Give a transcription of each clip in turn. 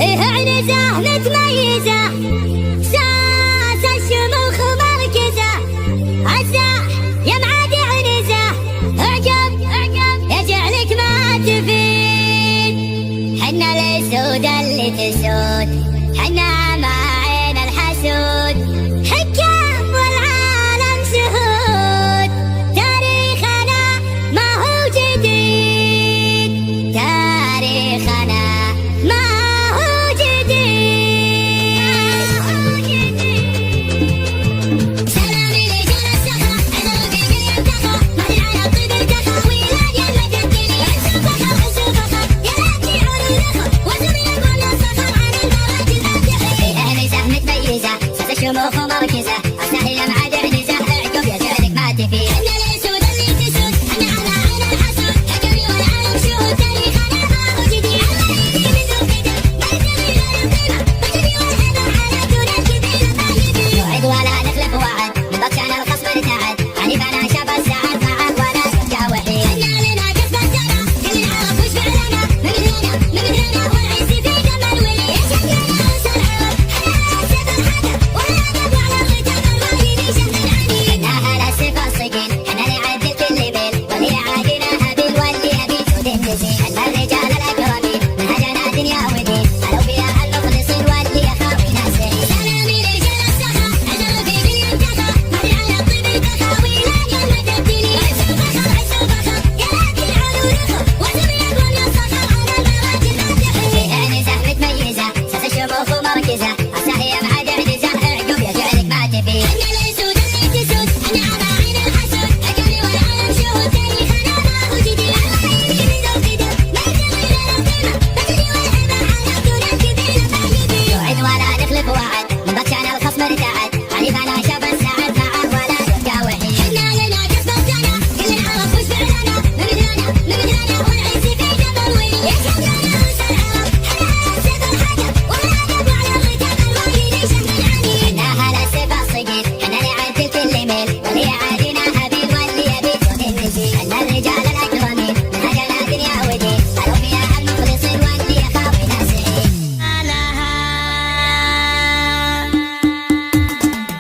إيه عنزة متميزة ساس الشموخ مركزة عزة يا معادي عنزة اعجب يجعلك ما تفيد. حنا الاسود اللي تسود حنا ما عين الحسود حكام والعالم شهود تاريخنا ما هو جديد تاريخنا ما هو جديد. سلامي لرجال السخا عذروا في كل ينتخى مهدي على الطيب ارتخى ويلاد يا المتكلي عزوا فخر يا لا تبيعوا الرخا وزمي يقول الصخر عن المراجل فاتحي. فيها نساء متميزة ساس الشموخ ومركزة عسى هي معاد عنزة اعقب يجعلك ما تفيد. حنا الاسود اللي تسود حنا على عين الحسود حكمي والعالم شهود تاريخنا ما هو جديد. على من ذو القدم ما يبتغي غير القيمة مجدي والهبة على دون الكبيرة ما يبي. نوعد ولا نخلف وعد من بطشان الخصم ارتعد عنيفنا شاب السعد معه ولا يبقى وحيد. حنا لنا قصد السنة كل العرب وش فعلنا ممدنا والعز في دم الولي يشقنا وسر عرب حنا سيف الحكم ولا نبع على ختام الرايد شمس العنيد. حنا هلا سيف الصقيل حنا نعدل كل بيل واللي عادينا هبيل واللي يبي جود النسيل. حنا الرجال الاكرمين منهجنا دنيا ودين قالوا فيها المخلصين واللي يخاوي ناسين. سلامي لرجال السخا عذروا في كل ينتخى مهدي على الطيب ارتخى ويلاد يا المتكلي عزوا فخر يا لا تبيعوا الرخا وزمي يقول الصخر على المراجل فاتحي. فيها نساء متميزة ساس الشموخ ومركزة عسى هي معاد عنزة اعقب يجعلك ما تفيد. حنا الاسود اللي تسود حنا على عين الحسود حكمي والعالم شهود تاريخنا ما هو جديد. على من ذو القدم ما يبتغي غير القيمة مجدي والهبة على دون الكبيرة ما يبي. نوعد ولا نخلف وعد من بطشان الخصم ارتعد عنيفنا شاب السعد معه ولا يبقى وحيد. حنا لنا قصد السنة كل العرب وش فعلنا ممدنا والعز في دم الولي يشقنا وسر عرب حنا سيف الحكم ولا نبع على ختام الرايد شمس العنيد. حنا هلا سيف الصقيل حنا نعدل كل ميل واللي عادينا هبيل واللي يبي جود النسيل. حنا الرجال الاكرمين منهجنا دنيا ودين قالوا فيها المخلصين واللي يخاوي ناسين.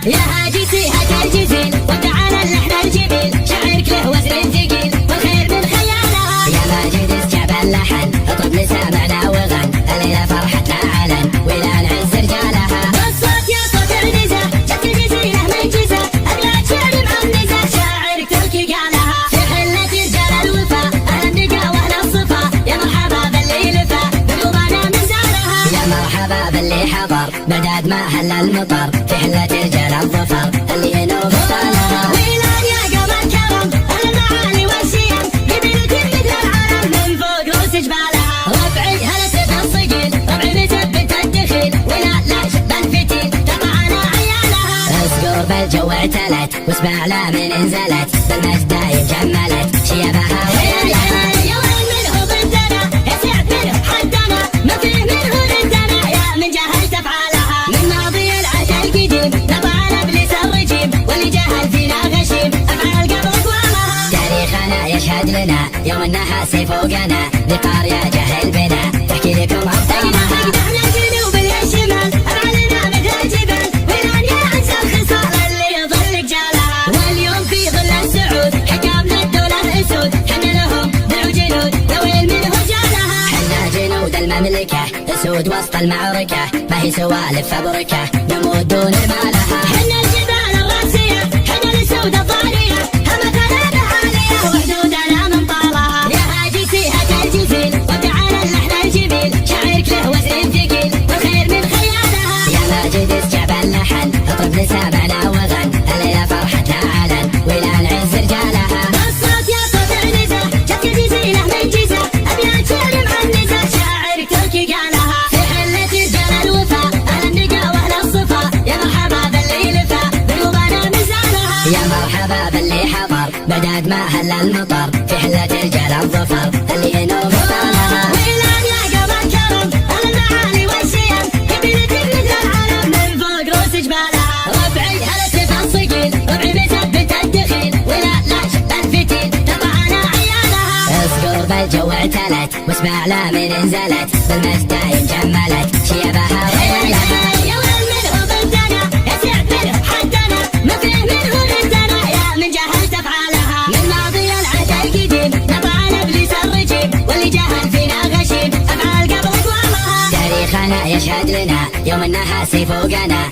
يا هاجسي هترجزين وتعالى اللحن الجميل شعرك له وزن ثقيل والخير من خيالها. يا ماجد اسجع باللحن اطرب لسامعنا وغن الليلة فرحتنا علن ولا نعز رجالها. والصوت يا صوت عنزة جت الجزيرة منجزة أبلاد شعر معنزة شاعرك تركي قالها. في حلة رجال الوفا أهل النقا وأهل الصفا يا مرحبا باللي لفا بقلوبنا مزارها. يا مرحبا باللي حضر بداد ما هل المطر في حلة رجال الظفر اللي ينوب ابطالها. ويلاد يا قمر كرم المعالي والشيم ببيوت مثل العالم من فوق رؤوس جبالها. ربعي هلا سيف الصقيل ربعي مثبت الدخيل ولا لا شب الفتيل تبعنا عيالها. اصقر بالجو اعتلت واسمع لا من انزلت بالمجد دايم جملت شيبها ويالها. يا وين منه ضدنا يسعد منه حدنا ما فيه منه ضدنا يا من جهلت افعالها. من ماضي العهد القديم نبع ابليس الرجيم واللي جهل فينا غشيم افعال قبل اقوامها. تاريخنا يشهد لنا يوم النحاس فوقنا بقارية جهل بنا تحكي لكم ابطالها. احنا الجنوب الشمال افعالنا مثل الجبال وينان يا عز الخصال اللي يظل رجالها. واليوم في ظل السعود حكامنا الدولة اسود حنا لهم دعوا جنود لوين منه رجالها. حنا جنود المملكة اسود وسط المعركة ما هي سوالف فبركة نموت دون مالها. حنا الجبال الراسية حنا الاسود الضارية همتنا عالية وحدودنا من طالها. يا هاجسي هترجزين وتعالى اللحن الجميل شعرك له وزن ثقيل والخير من خيالها. يا ماجد اسجع باللحن اطرب لسامعنا وغن الليلة فرحتنا علن ولا نعز رجالها. والصوت يا صوت عنزة جت الجزيرة منجزة أبيات شعر معنزة شاعرك تركي قالها. في حلة رجال الوفا أهل النقا وأهل الصفا يا مرحبا باللي لفا بقلوبنا مزارها. يا مرحبا باللي حضر بداد ما هل المطر في حلة رجال الظفر اللي ينوب ابطالها. ويلاد يا قمر كرم المعالي والشيم ببيوت مثل العالم من فوق رؤوس جبالها. ربعي هلا سيف الصقيل ربعي مثبت الدخيل ولا لا شب الفتيل تبعنا عيالها. اصقر الجو اعتلت واسمع لا من انزلت بالمجد دايم جملت شيبها وولها يا ويل منه بنتنا يا سعد منه حدنا ما فيه منه بنتنا يا من جهلت افعالها من ماضي العهد القديم نطعن ابليس الرجيم واللي جهل فينا غشيم افعال قبل اقوامها تاريخنا يشهد لنا يوم النحاس فوقنا